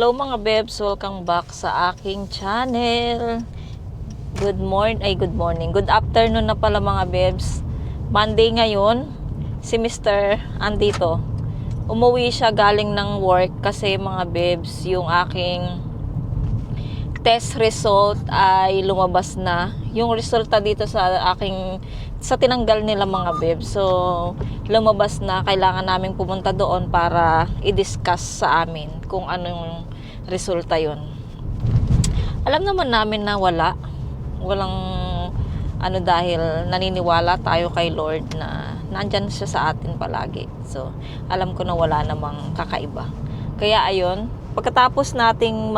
Hello mga bebs, welcome back sa aking channel. Good morning. Good afternoon na pala mga bebs. Monday ngayon. Si Mr. andito. Umuwi siya galing ng work kasi mga bebs, yung aking test result ay lumabas na. Yung resulta dito sa tinanggal nila mga bebs. So, lumabas na. Kailangan namin pumunta doon para i-discuss sa amin kung anong resulta yon. Alam naman namin na walang dahil naniniwala tayo kay Lord na nandyan siya sa atin palagi. So, alam ko na wala namang kakaiba. Kaya ayun, pagkatapos nating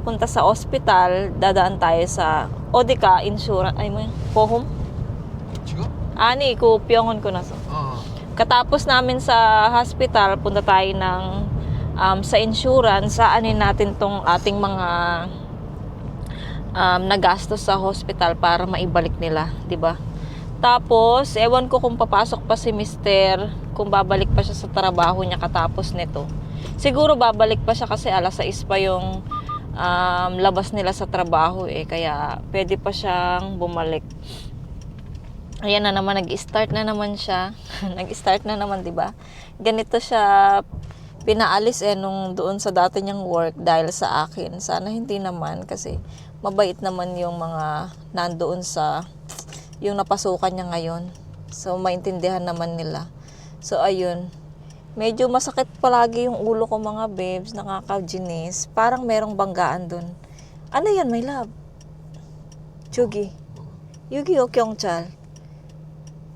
punta sa ospital, dadaan tayo sa Odika Insurance, Pohom? 지금? Ani, Pyongon ko na so. Katapos namin sa hospital, punta tayo ng sa insurance, saanin natin tong ating mga nagastos sa hospital para maibalik nila, 'di ba? Tapos, ewan ko kung papasok pa si Mister, kung babalik pa siya sa trabaho niya katapos nito. Siguro babalik pa siya kasi alas 6 pa yung labas nila sa trabaho kaya pwede pa siyang bumalik. Ayan na naman, nag-start na naman siya. Nag-start na naman, 'di ba? Ganito siya pinaalis nung doon sa dati niyang work dahil sa akin. Sana hindi naman kasi mabait naman yung mga nandoon sa yung napasukan niya ngayon. So maintindihan naman nila. So ayun. Medyo masakit palagi yung ulo ko mga babes, nakakajinis. Parang merong banggaan doon. Ano yan, my love? Chugi. Yugi o Kyongchal.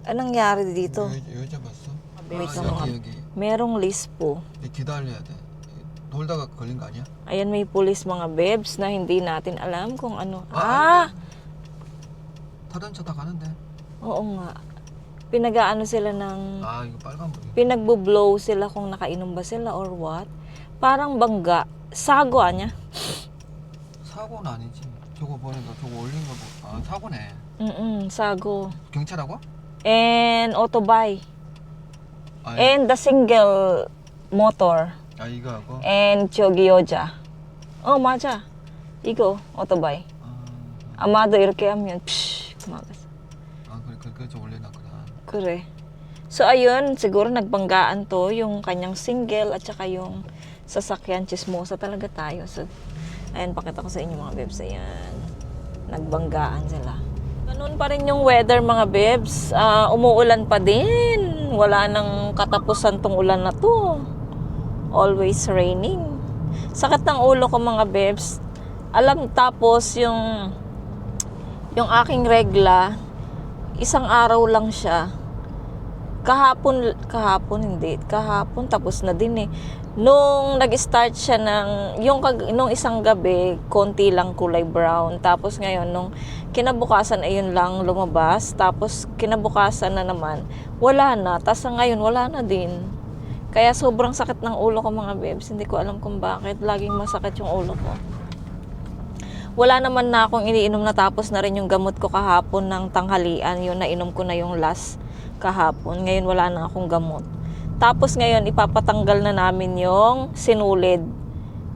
Anong nangyari dito? 여자 봤어? Wait lang 여기 mga. 여기 Merong list po. 기다려야 돼. 돌다가 걸린 거 아니야? Ayan, may pulis mga bebs na hindi natin alam kung ano. 타던 차 다 가는데. Oo nga. Pinag-aano sila ng 이거 빨간 불이. pinagbo-blow sila kung nakainom ba sila or what. Parang bangga. Sago niya. 사고는 아니지. 저거 보니까 저거 올린 거 사고네. Sago. 경찰하고? And autobike. 아니, And the single motor. 이거하고. And Chogyoja. Oh, 맞아. 이거 autobike. 아마도 이렇게 하면 kumagas. 그래 저 올려놨구나. Kure. So ayun, siguro nagbanggaan to yung kanyang single at saka yung sasakyan. Chismosa talaga tayo. So ayan, pakita ko sa inyo mga bebs. Ayan. Nagbanggaan sila. Ganun pa rin yung weather mga bebs. Umuulan pa din. Wala nang katapusan tong ulan na to. Always raining. Sakit ng ulo ko mga bebs. Tapos yung aking regla, isang araw lang siya. Kahapon tapos na din Nung nag-start siya nung isang gabi, konti lang kulay brown. Tapos ngayon, nung kinabukasan ayun lang lumabas. Tapos kinabukasan na naman, wala na. Tapos ngayon, wala na din. Kaya sobrang sakit ng ulo ko mga bebs. Hindi ko alam kung bakit. Laging masakit yung ulo ko. Wala naman na akong iniinom na tapos na rin yung gamot ko kahapon ng tanghalian. Yun, nainom ko na yung last kahapon. Ngayon wala na akong gamot. Tapos ngayon ipapatanggal na namin yung sinulid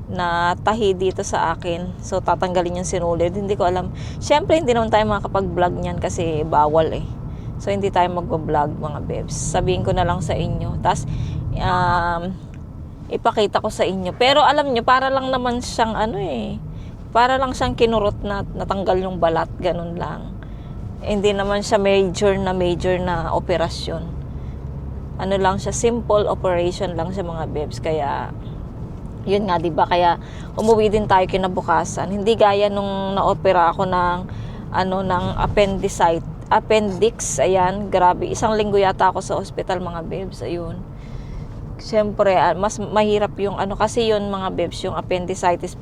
na tahi dito sa akin. So tatanggalin yung sinulid. Hindi ko alam. Syempre hindi naman tayo makakapag-vlog niyan kasi bawal So hindi tayo magba-vlog mga bebs. Sabihin ko na lang sa inyo. Tapos ipakita ko sa inyo. Pero alam nyo, para lang naman siyang para lang siyang kinurot na natanggal yung balat. Ganun lang. Hindi naman siya major na operasyon. Ano lang siya, simple operation lang siya mga bebs. Kaya, yun nga, diba? Kaya, umuwi din tayo kinabukasan. Hindi gaya nung na-opera ako ng appendix. Ayan, grabe. 1 linggo yata ako sa hospital mga bebs. Ayun. Siyempre, mas mahirap yung kasi yun mga bebs, yung appendicitis,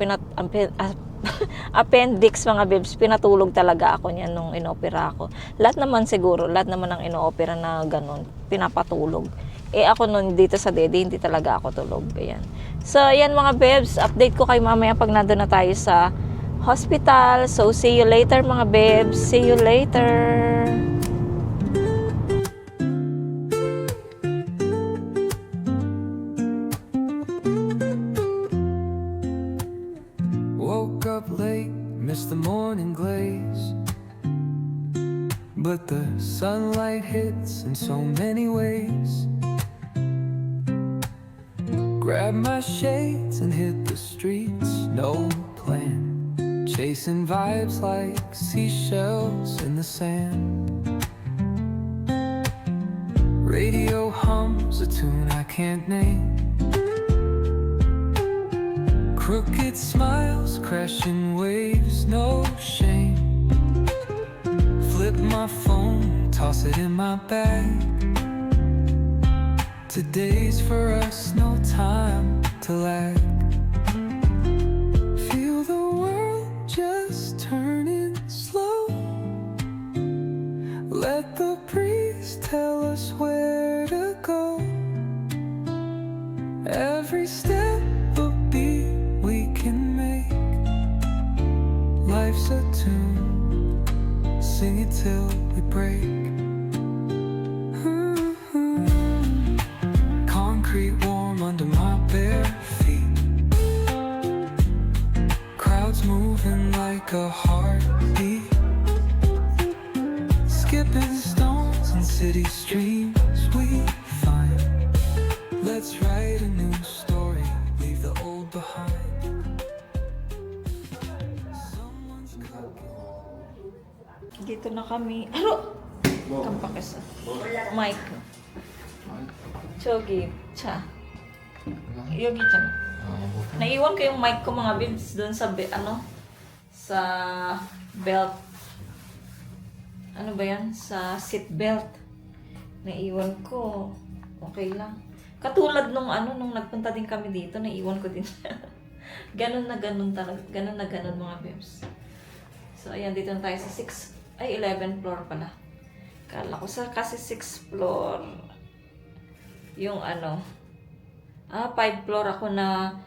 appendix mga bebs, pinatulog talaga ako niyan nung inopera ako. Lahat naman ng inoopera na ganun, pinapatulog. Ako nun dito sa dede, hindi talaga ako tulog. Ayan. So, ayan mga bebs, update ko kayo mamaya pag nandun na tayo sa hospital. So, see you later mga bebs. See you later. but the sunlight hits in so many ways. Grab my shades and hit the streets, no plan. Chasing vibes like seashells in the sand. Radio hums a tune I can't name. Crooked smiles, crashing waves, no shame. Flip my phone, toss it in my bag. Today's for us, no time to lag. Feel the world just turning slow. Let the breeze tell us where to go. Every step a beat we can make. Life's a tune, sing it till we break. Concrete warm under my bare feet. Crowds moving like a heartbeat. Skipping stones in city streams we find. Let's write a new story, leave the old behind. Someone's cooking. Dito na kami. Ano? Kampakes. Mike. Chogi. Cha. Yogi chan. Naiwan ko yung mic ko mga bibs doon sa sa belt. Ano ba yan? Sa seat belt. Naiwan ko. Okay lang. Katulad nung nagpunta din kami dito, naiwan ko din siya. Ganun na ganun talaga. Ganun na ganun mga bibs. So ayan, dito na tayo sa 11th floor pala. Kala ko kasi 6th floor. Yung 5 floor ako na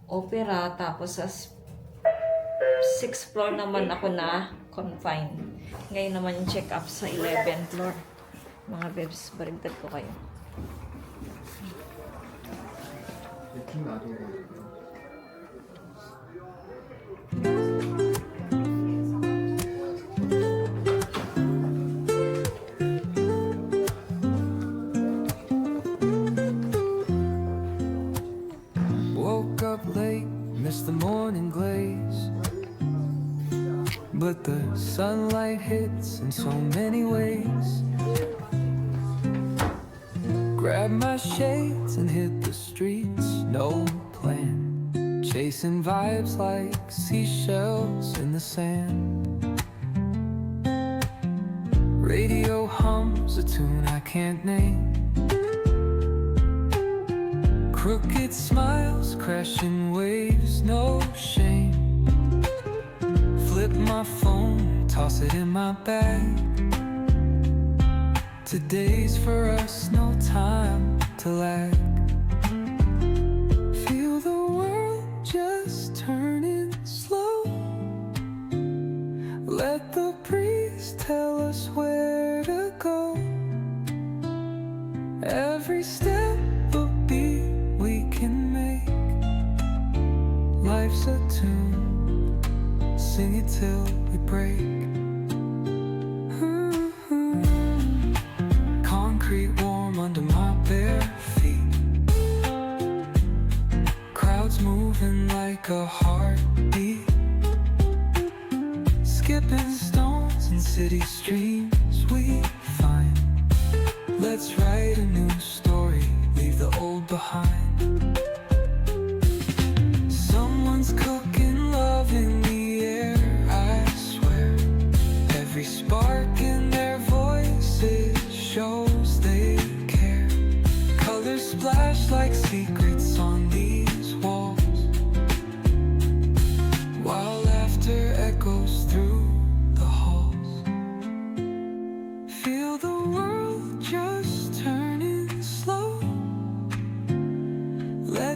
opera, tapos sa 6th floor naman ako na confined. Ngayon naman yung check up sa 11th floor. Mga bebs, barigtad ko kayo. Woke up late, missed the morning glaze. But the sunlight hits in so many ways. Grab my shades and hit the streets, no plan. Chasing vibes like seashells in the sand. Radio hums a tune I can't name. Crooked smiles, crashing waves, no shame. Flip my phone, toss it in my bag. Today's for us, no time to lag. Feel the world just turning slow. Let the breeze tell us where to go. Every step a beat we can make. Life's a tune, sing it till we break. Concrete warm under my bare feet. Crowds moving like a heartbeat. Skipping stones in city streams we find. Let's write a new story, leave the old behind. Someone's cooking love in the air, I swear. Every spark in their voices shows they care. Colors splash like secrets on these walls, while laughter echoes through the halls. Feel the world just turning slow. Let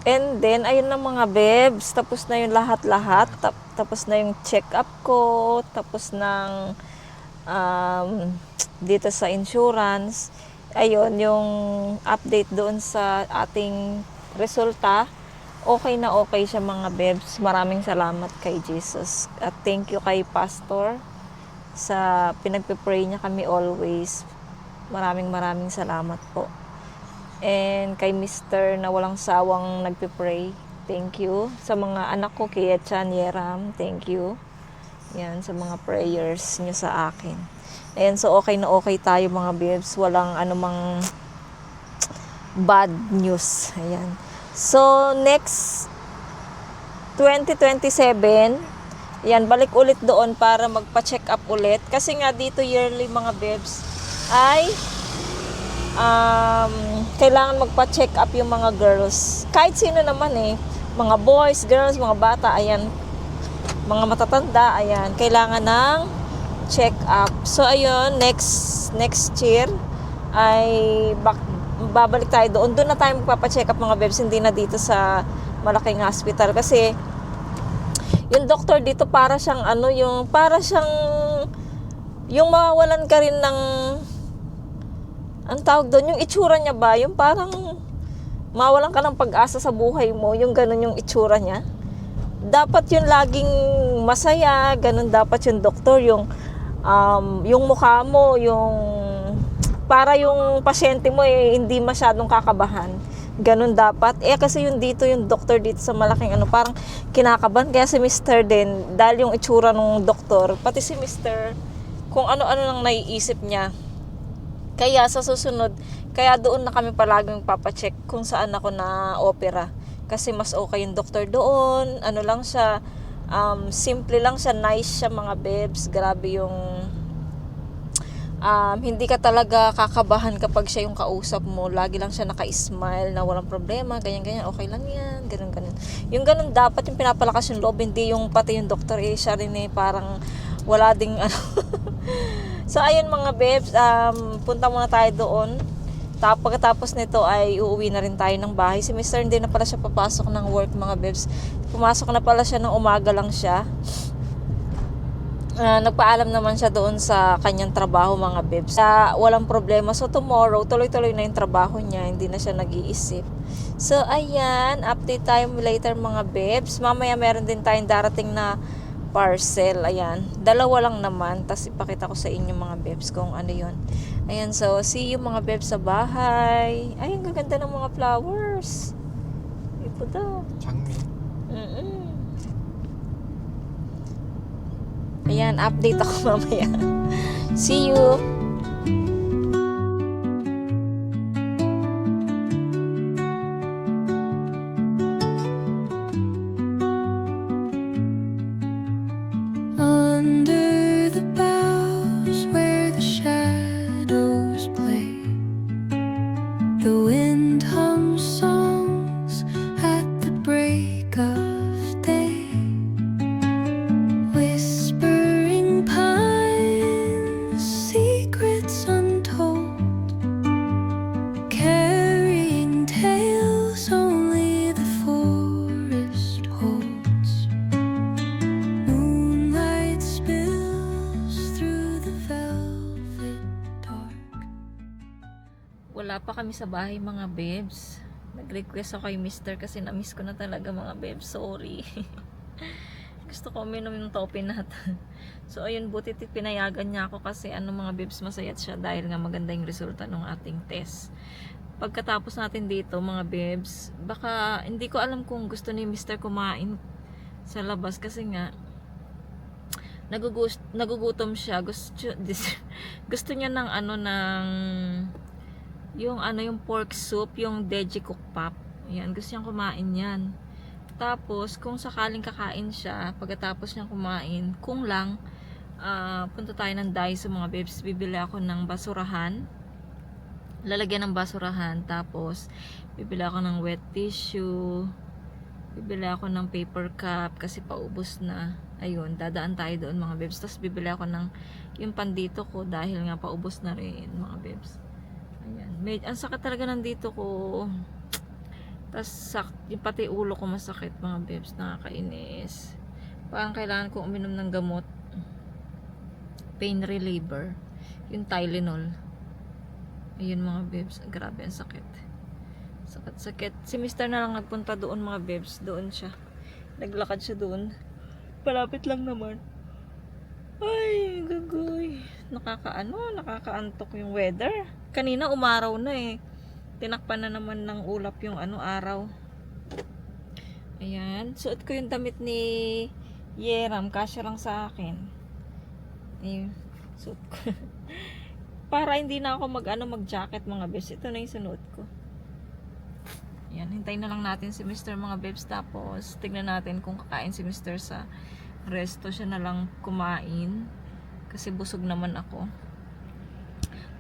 And then, ayun na mga bebs, tapos na yung lahat-lahat. Tapos na yung check-up ko, tapos ng dito sa insurance. Ayun, yung update doon sa ating resulta. Okay na okay siya mga bebs. Maraming salamat kay Jesus. At thank you kay Pastor sa pinagpe-pray niya kami always. Maraming salamat po. And kay Mr. na walang sawang nagpe-pray. Thank you. Sa mga anak ko, kay Chan Yeram, thank you. Yan, sa mga prayers niyo sa akin. Ayan, so okay na okay tayo mga bebs. Walang anumang bad news. Ayan. So, next 2027, yan, balik ulit doon para magpa-check up ulit. Kasi nga dito yearly mga bebs ay kailangan magpa-check up yung mga girls. Kahit sino naman mga boys, girls, mga bata, ayan, mga matatanda, ayan, kailangan ng check up. So, ayun, next year ay babalik tayo doon. Doon na tayo magpapa-check up mga bebs, hindi na dito sa malaking hospital. Kasi, yung doktor dito para siyang yung mawawalan ka rin ng ang tawag doon, yung itsura niya ba? Yung parang mawalan ka ng pag-asa sa buhay mo, yung ganun yung itsura niya. Dapat yun laging masaya, ganun dapat yung doktor, yung mukha mo, yung para yung pasyente mo hindi masyadong kakabahan. Ganun dapat. Kasi yung dito, yung doktor dito sa malaking parang kinakabahan. Kaya si Mr. din, dahil yung itsura ng doktor, pati si Mr. kung ano-ano lang naiisip niya. Kaya sa susunod, kaya doon na kami palaging papacheck kung saan ako na opera. Kasi mas okay yung doktor doon. Ano lang siya, simple lang siya, nice siya mga bebs. Grabe yung, hindi ka talaga kakabahan kapag siya yung kausap mo. Lagi lang siya naka-smile na walang problema, ganyan-ganyan, okay lang yan, ganun-ganun. Yung ganun dapat yung pinapalakas yung loob, hindi yung pati yung doktor, siya rin parang wala ding So, ayun mga bebs, punta muna tayo doon. Pagkatapos nito ay uuwi na rin tayo ng bahay. Si Mr. hindi na pala siya papasok ng work mga bebs. Pumasok na pala siya ng umaga lang siya. Nagpaalam naman siya doon sa kanyang trabaho mga bebs. Walang problema. So, tomorrow, tuloy-tuloy na yung trabaho niya. Hindi na siya nag-iisip. So, ayan. Update tayo later mga bebs. Mamaya meron din tayong darating na parcel, ayan, 2 lang naman, tapos ipakita ko sa inyo mga bebs kung ano yon. Ayan, so see you mga bebs sa bahay. Ay, ang gaganda ng mga flowers. Ipo daw. 장미. Ayan, update ako mamaya. See you. Under the boughs where the shadows play, the wind hums songs at the break of day. Whispering pines, secrets untold, carrying tales only the forest holds. Moonlight spills through the velvet dark. Wala pa kami sa bahay mga bebs. Nag-request ako kay Mr. kasi na-miss ko na talaga mga bebs. Sorry. Gusto ko uminom ng tope natin. So ayun, buti pinayagan niya ako kasi mga bebs, masayat siya dahil nga maganda yung resulta ng ating test. Pagkatapos natin dito mga bebs, baka hindi ko alam kung gusto ni Mr. kumain sa labas kasi nga nagugutom siya. Gusto niya ng yung pork soup, yung Deji Cook Pop. Ayan, gusto niyang kumain yan. Tapos, kung sakaling kakain siya, pagkatapos niyang kumain, kung lang, punta tayo ng Daiso mga bebs, bibili ako ng basurahan. Lalagyan ng basurahan. Tapos, bibili ako ng wet tissue. Bibili ako ng paper cup kasi paubos na. Ayun, dadaan tayo doon mga bebs. Tapos, bibili ako ng yung pandito ko dahil nga paubos na rin mga bebs. Ayan. Ang sakit talaga nandito ko. Tas yung pati ulo ko masakit mga bebs, nakakainis. Parang kailangan kong uminom ng gamot. Pain reliever. Yung Tylenol. Ayun mga bebs, grabe ang sakit. Sakit. Si Mr. na lang nagpunta doon mga bebs, doon siya. Naglakad siya doon. Palapit lang naman. Ay, gagoy. Nakakaantok yung weather. Kanina umaraw na eh. Tinakpan na naman ng ulap yung araw. Ayan. Suot ko yung damit ni Yeram. Kasya lang sa akin. Ayun. Suot ko. Para hindi na ako mag-jacket mga bebs. Ito na yung sunuot ko. Ayan. Hintayin na lang natin si Mr. mga bebs. Tapos, tignan natin kung kakain si Mr. sa resto. Siya na lang kumain. Kasi busog naman ako.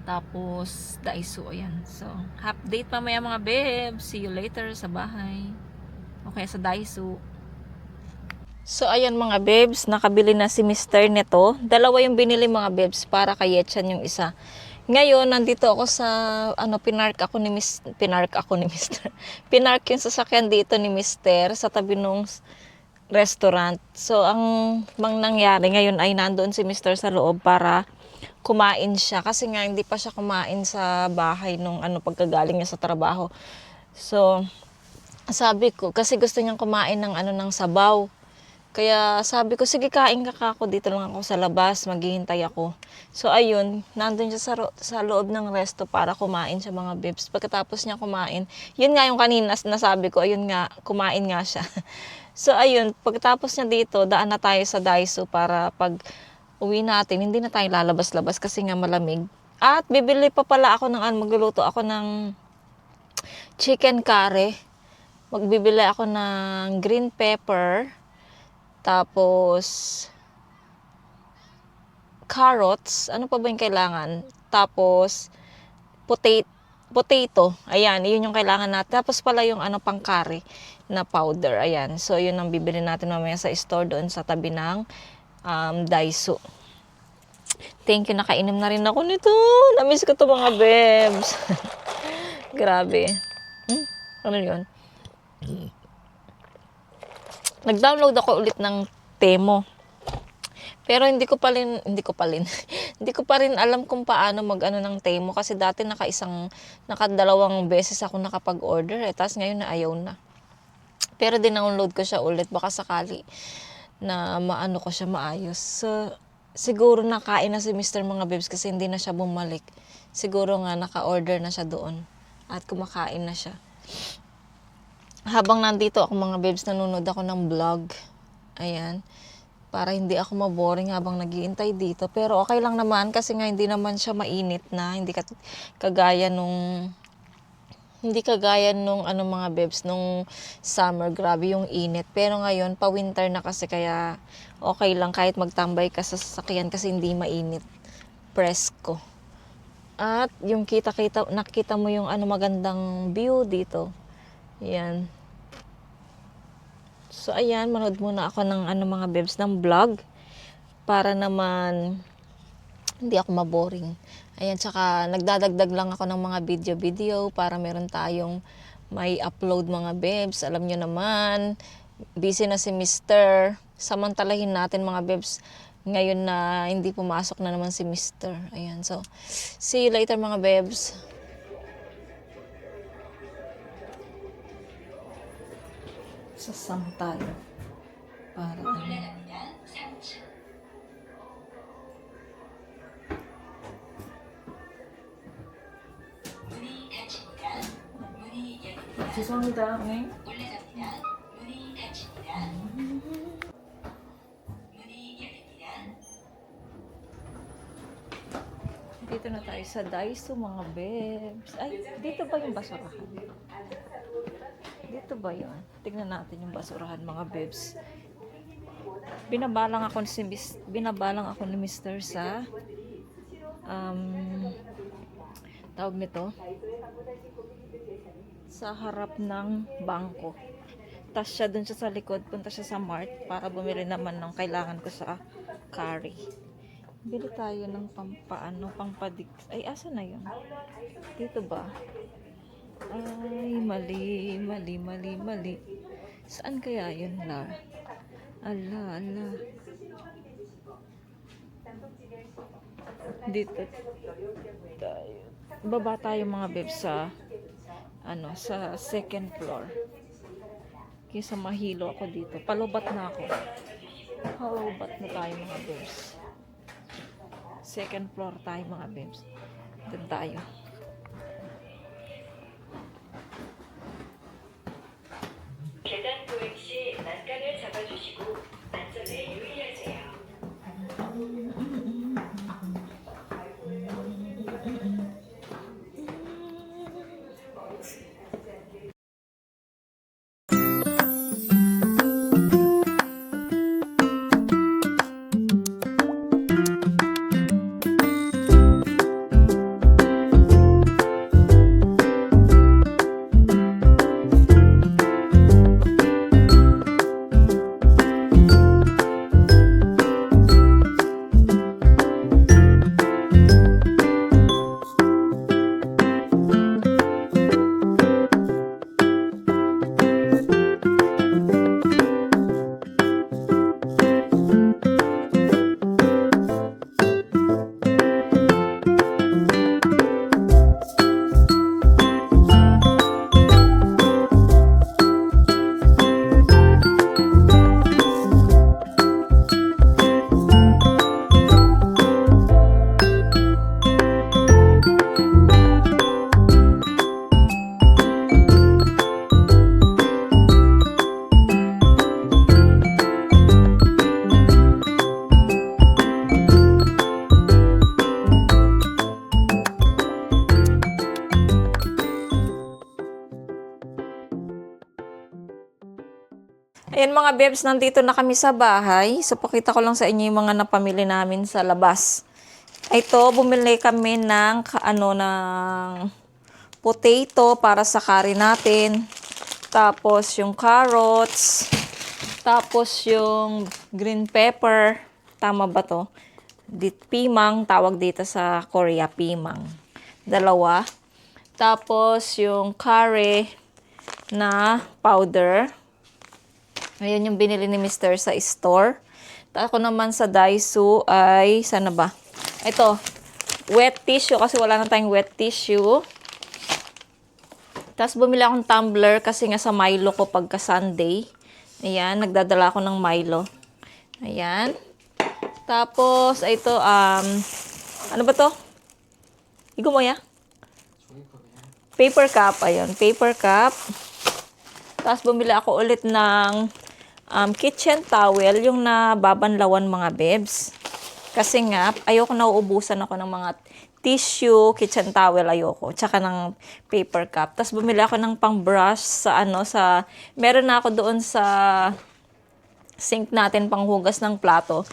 Tapos, Daiso, ayan. So, update mamaya mga bebs. See you later sa bahay. Okay, sa Daiso. So, ayan mga bebs. Nakabili na si Mr. nito. Dalawa yung binili mga bebs para kay Yetchan yung isa. Ngayon, nandito ako sa, pinark yung sasakyan dito ni Mr. sa tabi nung restaurant. So, ang nangyari ngayon ay nandoon si Mr. sa loob para kumain siya. Kasi nga, hindi pa siya kumain sa bahay nung pagkagaling niya sa trabaho. So, sabi ko, kasi gusto niyang kumain ng ng sabaw. Kaya sabi ko, sige kain ka ako, dito lang ako sa labas, maghihintay ako. So ayun, nandun siya sa loob ng resto para kumain siya mga bebs. Pagkatapos niya kumain, yun nga yung kanina nasabi ko, ayun nga, kumain nga siya. So ayun, pagkatapos niya dito, daan na tayo sa Daiso para pag uwi natin, hindi na tayo lalabas-labas kasi nga malamig. At bibili pa pala ako magluluto ako ng chicken curry. Magbibili ako ng green pepper, tapos carrots, ano pa ba yung kailangan? Tapos potato. Ayan, yun yung kailangan natin. Tapos pala yung pang curry na powder. Ayan. So yun ang bibili natin mamaya sa store doon sa tabi ng Daiso. Thank you, nakainom na rin ako nito. Namiss ko to mga bebs. Grabe. Ano yun? Nag-download ako ulit ng Temo. Pero hindi ko pa rin alam kung paano ng Temo kasi dati nakadalawang beses ako nakapag-order tapos ngayon na ayaw na. Pero dinownload ko siya ulit baka sakali na ko siya maayos. So, siguro nakain na si Mr. mga bebs kasi hindi na siya bumalik. Siguro nga naka-order na siya doon at kumakain na siya. Habang nandito ako mga bebs, nanonood ako ng vlog. Ayan. Para hindi ako maboring habang naghihintay dito. Pero okay lang naman kasi nga hindi naman siya mainit na. Hindi kagaya nung mga bebs nung summer. Grabe yung init. Pero ngayon, pa-winter na kasi kaya okay lang kahit magtambay ka sa sasakyan kasi hindi mainit. Presko. At yung nakita mo yung magandang view dito. Ayan. So, ayan, manood muna ako ng mga bebs ng vlog para naman hindi ako maboring. Ayan, tsaka nagdadagdag lang ako ng mga video para meron tayong may upload mga bebs. Alam nyo naman, busy na si Mr. Samantalahin natin mga bebs ngayon na hindi pumasok na naman si Mr. Ayan, so, see you later mga bebs. Sasam tayo para 죄송합니다. 네. Dito na tayo sa Daiso mga bebs. Ay, dito ba yung basurahan? Dito ba yun? Tignan natin yung basurahan mga bebs. Binabalang ako ni Mr. sa tawag nito sa harap ng bangko. Tapos siya dun sa likod, punta siya sa Mart para bumili naman ng kailangan ko sa curry. Bili tayo ng pampadik. Ay, asa na yun? Dito ba? Ay, mali, mali, mali, mali. Saan kaya yun, Lar? Ala, ala. Dito tayo. Baba tayo mga bebs sa sa second floor. Kaysa mahilo ako dito. Palubat na ako. Palubat na tayo mga bebs. Second floor tayo mga bebs. Doon tayo. 계단 보행 시 난간을 잡아주시고 안전에 유의하세요. Ayan mga bebs, nandito na kami sa bahay. So, pakita ko lang sa inyo yung mga napamili namin sa labas. Ito, bumili kami ng, ng potato para sa curry natin. Tapos, yung carrots. Tapos, yung green pepper. Tama ba to? Pimang, tawag dito sa Korea, pimang. 2. Tapos, yung curry na powder. Ayan yung binili ni Mr. sa store. Ako naman sa Daiso ay, sana ba? Ito, wet tissue kasi wala na tayong wet tissue. Tapos bumili akong tumbler kasi nga sa Milo ko pagka Sunday. Ayan, nagdadala ako ng Milo. Ayan. Tapos, ito, ano ba to? Igo mo ya? Paper cup, ayun, paper cup. Tapos bumili ako ulit ng kitchen towel, yung nababanlawan mga bebs. Kasi nga, ayoko nauubusan ako ng mga tissue, kitchen towel, ayoko. Tsaka ng paper cup. Tapos bumili ako ng pang brush sa meron na ako doon sa sink natin, panghugas ng plato.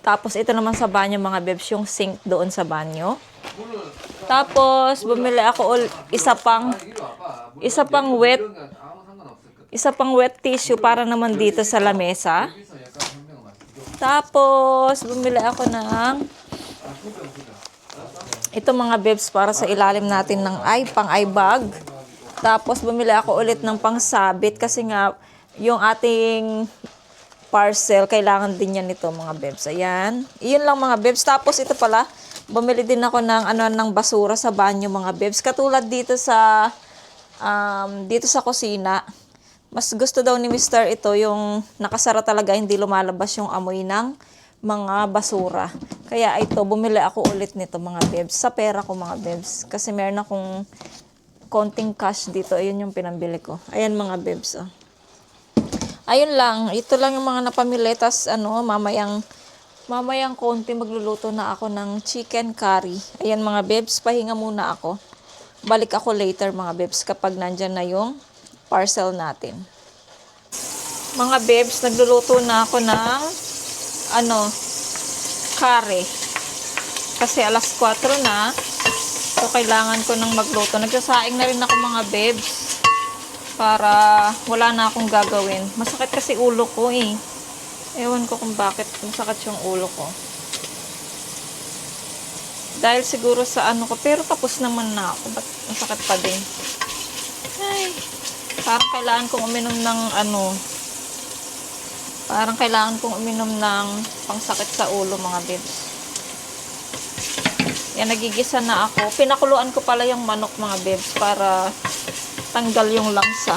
Tapos ito naman sa banyo mga bebs, yung sink doon sa banyo. Tapos bumili ako isa pang wet tissue para naman dito sa lamesa. Tapos bumili ako ng ito mga bebs para sa ilalim natin ng pang eye bag. Tapos bumili ako ulit ng pangsabit kasi nga yung ating parcel, kailangan din yan nito mga bebs. Ayan. Iyon lang mga bebs. Tapos ito pala, bumili din ako ng ng basura sa banyo mga bebs. Katulad dito sa kusina. Mas gusto daw ni Mr. ito yung nakasara talaga, hindi lumalabas yung amoy ng mga basura. Kaya ito, bumili ako ulit nito mga bebs. Sa pera ko mga bebs. Kasi meron akong konting cash dito. Ayun yung pinambili ko. Ayan mga bebs. Oh. Ayun lang. Ito lang yung mga napamili. Tas mamayang konti magluluto na ako ng chicken curry. Ayan mga bebs. Pahinga muna ako. Balik ako later mga bebs kapag nandyan na yung parcel natin. Mga bebs, nagluluto na ako ng curry. Kasi alas 4 na. So, kailangan ko nang magluto. Nagsasaing na rin ako mga bebs. Para wala na akong gagawin. Masakit kasi ulo ko eh. Ewan ko kung bakit masakit yung ulo ko. Dahil siguro sa ko. Pero tapos naman na ako. Ba't masakit pa din? Ay, parang kailangan kong uminom ng parang kailangan kong uminom ng pangsakit sa ulo, mga bebs. Yan, nagigisa na ako. Pinakuluan ko pala yung manok, mga bebs, para tanggal yung langsa.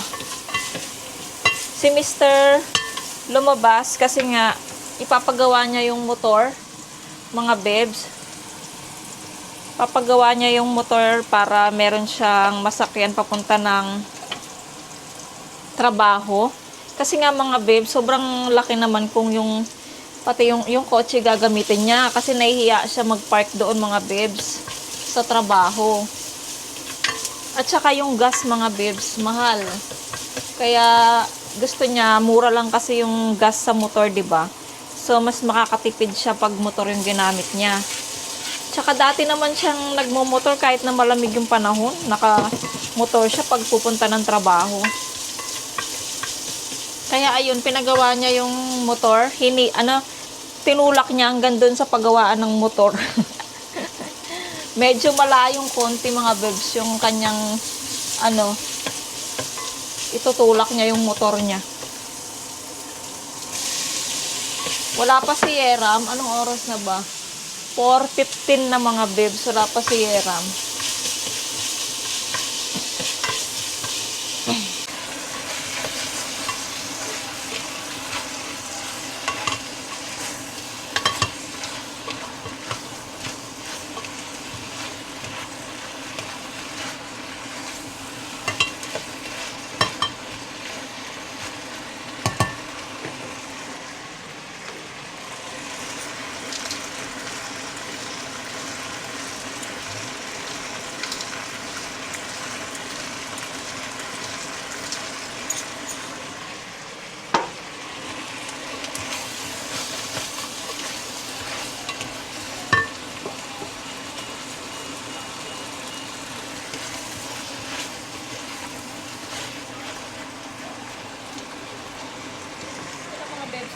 Si Mr. lumabas kasi nga ipapagawa niya yung motor, mga bebs. Papagawa niya yung motor para meron siyang masakyan papunta ng trabaho. Kasi nga, mga bebs, sobrang laki naman kung pati yung kotse gagamitin niya. Kasi nahihiya siya mag-park doon, mga bebs, sa trabaho. At saka yung gas, mga bebs, mahal. Kaya gusto niya, mura lang kasi yung gas sa motor, 'di ba? So mas makakatipid siya pag motor yung ginamit niya. Tsaka dati naman siyang nagmo-motor kahit na malamig yung panahon, naka-motor siya pag pupunta ng trabaho. Kaya ayun, pinagawa niya yung motor, tinulak niya hanggang doon sa paggawaan ng motor. Medyo malayong konti, mga bebs, yung kanyang itutulak niya yung motor niya. Wala pa si Yeram. Anong oras na ba? 4:15 na, mga bebs. Wala pa si Yeram.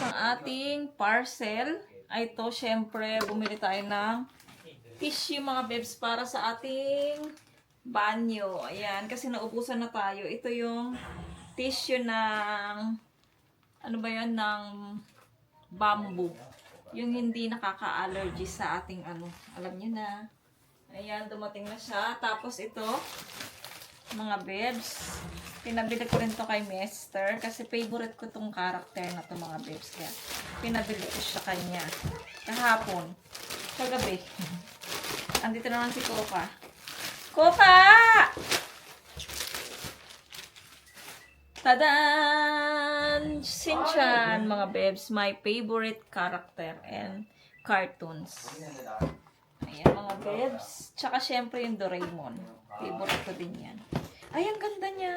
Ang ating parcel ay ito, syempre bumili tayo ng tissue, mga bebs, para sa ating banyo. Ayan, kasi naubusan na tayo. Ito yung tissue ng ng bamboo, yung hindi nakaka-allergy sa ating alam nyo na. Ayan, dumating na siya. Tapos ito, mga bebs, pinabili ko rin to kay Mister kasi favorite ko tong character na to, mga bebs. Kaya pinabili ko siya kanya kahapon, kagabi. Andito naman si Kopa. Kopa! Tadan! Shinchan, mga bebs, my favorite character and cartoons. Ayan, mga bebs. Tsaka syempre yung Doraemon. Favorite ko din yan. Ay, ang ganda niya.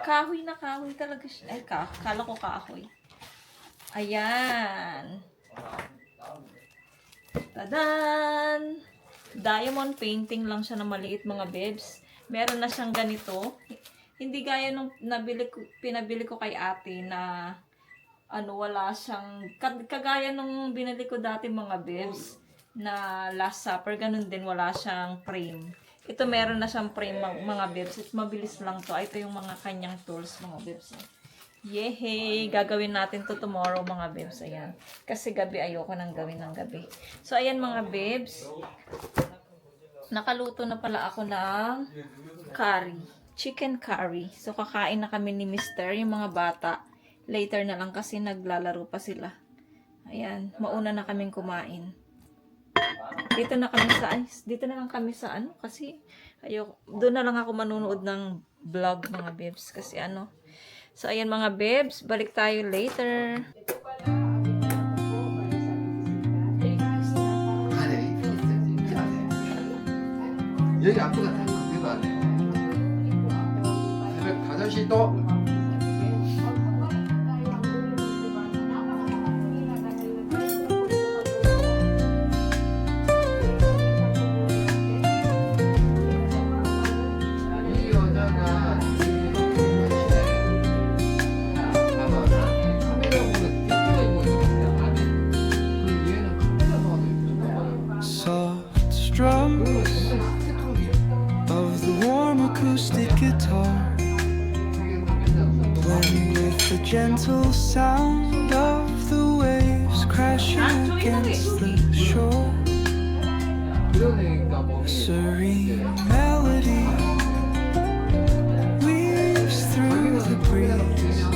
Kahoy na kahoy talaga siya. Ay, kala ko kahoy. Ayan. Tadan! Diamond painting lang siya na maliit, mga bebs. Meron na siyang ganito. Hindi gaya nung pinabili ko kay ate na wala siyang, kagaya nung binili ko dati, mga bebs, na Last Supper. Ganun din, wala siyang frame. Ito meron na siyang frame, mga bebs. At mabilis lang to. Ito yung mga kanyang tools, mga bebs. Yehey! Gagawin natin to tomorrow, mga bebs. Ayan. Kasi gabi, ayoko nang gawin ng gabi. So, ayan, mga bebs. Nakaluto na pala ako ng curry. Chicken curry. So, kakain na kami ni Mister, yung mga bata. Later na lang kasi naglalaro pa sila. Ayan. Mauna na kaming kumain. Dito na lang kami sa kasi doon na lang ako manunood ng vlog, mga bebs, kasi So ayan, mga bebs, balik tayo later. 여기 앞에가 다 그거 안 해. 새벽 5시 또. Soft strums of the warm acoustic guitar gentle sound of the waves crashing against the shore. 그러니까 뭐 A serene melody weaves through the breeze,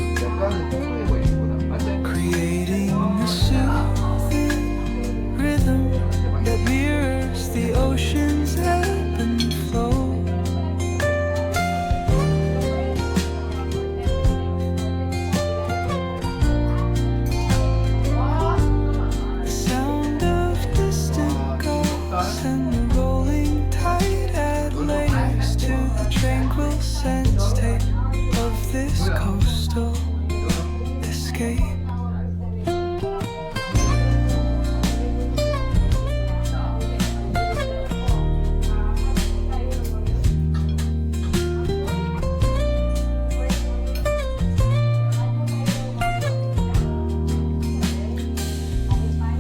creating a soothing rhythm that mirrors the ocean's ebb and flow. The sound of distant gulls and the rolling tide add layers to the tranquil sense tape of this coastal escape.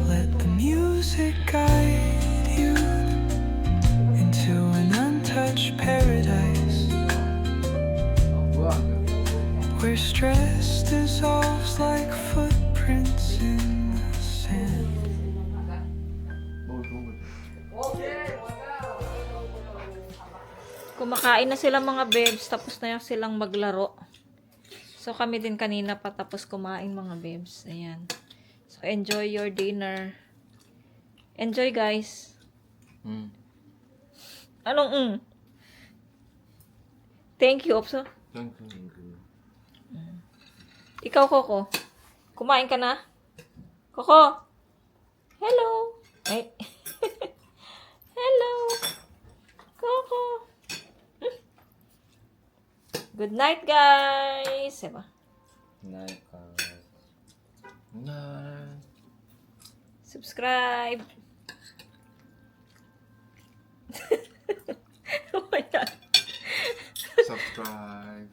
Let the music guide you into an untouched paradise where stress dissolves like footprints in the sand. Kumakain na sila mga bebs, tapos na silang maglaro. So kami din kanina pa tapos kumain mga bebs. Ayan. So enjoy your dinner. Enjoy guys. Anong Thank you, Opso. Ikaw, Coco. Kumain ka na? Coco. Hello. Ay. Hello. Coco. Good night, guys. Diba? Night, night. Subscribe. Oh my God. Subscribe.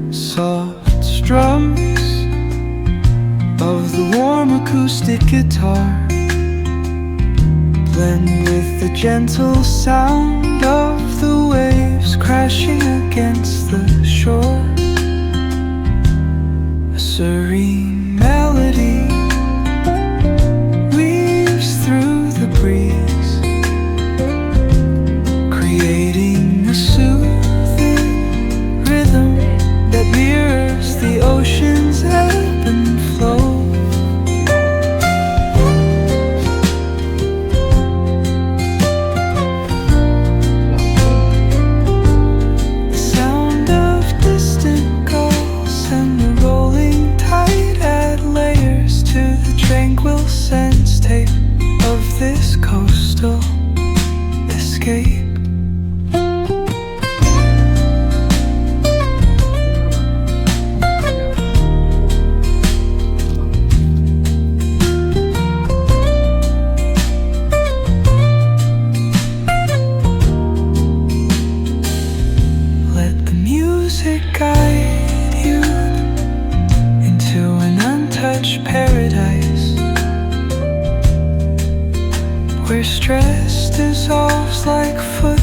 Soft strums of the warm acoustic guitar blend with the gentle sound of the waves crashing against the shore. A serene melody weaves through the breeze, creating a soothing rhythm that mirrors the ocean's ebb and flow. The sound of distant gulls and the rolling tide add layers to the tranquil sense tape of this coastal escape. Let the music guide you into an untouched paradise where stress dissolves like foot